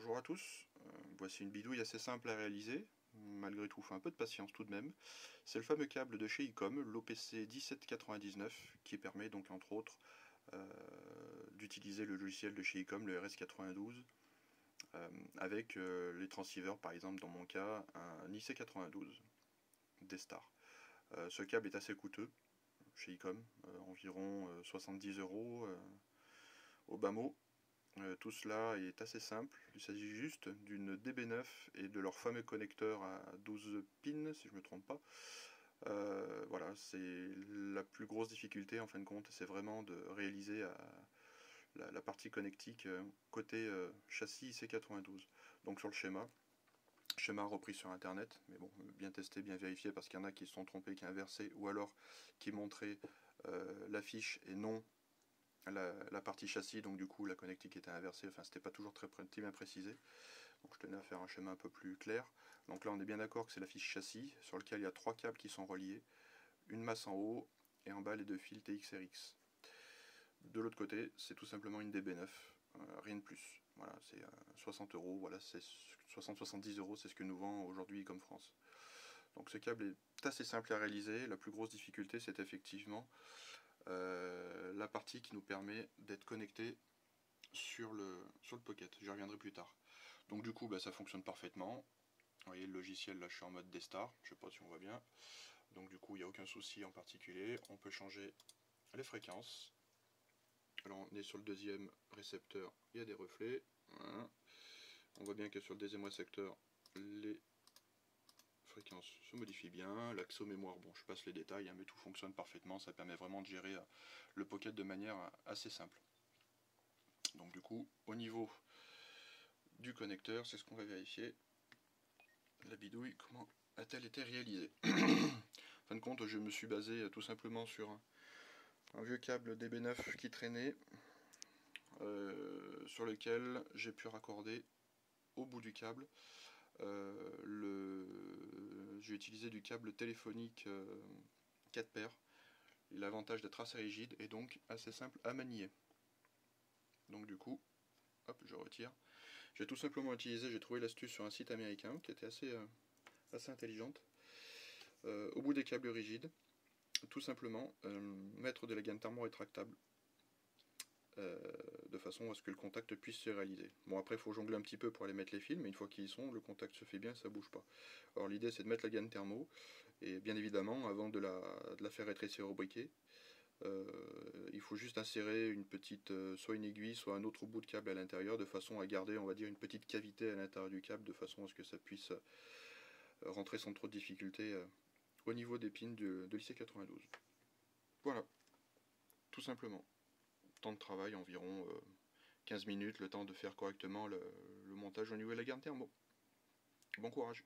Bonjour à tous, voici une bidouille assez simple à réaliser, malgré tout, il faut un peu de patience tout de même. C'est le fameux câble de chez Icom, l'OPC 1799, qui permet donc entre autres d'utiliser le logiciel de chez Icom, le RS92, avec les transceivers, par exemple dans mon cas, un IC92 D-Star. Ce câble est assez coûteux chez Icom, environ 70 € au bas mot. Tout cela est assez simple, il s'agit juste d'une DB9 et de leur fameux connecteur à 12 pins, si je ne me trompe pas. Voilà, c'est la plus grosse difficulté en fin de compte, c'est vraiment de réaliser la partie connectique côté châssis IC92. Donc sur le schéma repris sur internet, mais bon, bien testé, bien vérifié, parce qu'il y en a qui se sont trompés, qui inversé, ou alors qui montraient l'affiche et non la partie châssis, donc du coup la connectique était inversée, enfin c'était pas toujours très bien précisé, donc je tenais à faire un schéma un peu plus clair. Donc là on est bien d'accord que c'est la fiche châssis, sur lequel il y a 3 câbles qui sont reliés, une masse en haut, et en bas les 2 fils TXRX. De l'autre côté, c'est tout simplement une DB9, rien de plus. Voilà, c'est 60 €, voilà, c'est 60-70 €, c'est ce que nous vend aujourd'hui comme France. Donc ce câble est assez simple à réaliser, la plus grosse difficulté c'est effectivement la partie qui nous permet d'être connecté sur le Pocket, j'y reviendrai plus tard. Donc du coup ça fonctionne parfaitement, vous voyez le logiciel là je suis en mode D-Star, je sais pas si on voit bien, donc du coup il n'y a aucun souci en particulier, on peut changer les fréquences. Alors on est sur le deuxième récepteur, il y a des reflets, voilà. On voit bien que sur le deuxième récepteur les fréquences se modifient bien, l'accès aux mémoires, bon je passe les détails, mais tout fonctionne parfaitement, ça permet vraiment de gérer le Pocket de manière assez simple. Donc du coup, au niveau du connecteur, c'est ce qu'on va vérifier. La bidouille, comment a-t-elle été réalisée? En fin de compte, je me suis basé tout simplement sur un vieux câble DB9 qui traînait, sur lequel j'ai pu raccorder au bout du câble. J'ai utilisé du câble téléphonique 4 paires. L'avantage d'être assez rigide et donc assez simple à manier. Donc du coup, hop, je retire. J'ai tout simplement utilisé, j'ai trouvé l'astuce sur un site américain qui était assez intelligente. Au bout des câbles rigides, tout simplement mettre de la gaine thermo-rétractable de façon à ce que le contact puisse se réaliser. Bon, après il faut jongler un petit peu pour aller mettre les fils, mais une fois qu'ils y sont, le contact se fait bien, ça bouge pas. Alors l'idée c'est de mettre la gaine thermo, et bien évidemment, avant de la faire rétrécir au briquet, il faut juste insérer une petite, soit une aiguille, soit un autre bout de câble à l'intérieur, de façon à garder, on va dire, une petite cavité à l'intérieur du câble, de façon à ce que ça puisse rentrer sans trop de difficulté au niveau des pins de l'IC92. Voilà, tout simplement. Temps de travail environ 15 minutes, le temps de faire correctement le montage au niveau de la gaine thermo. Bon courage!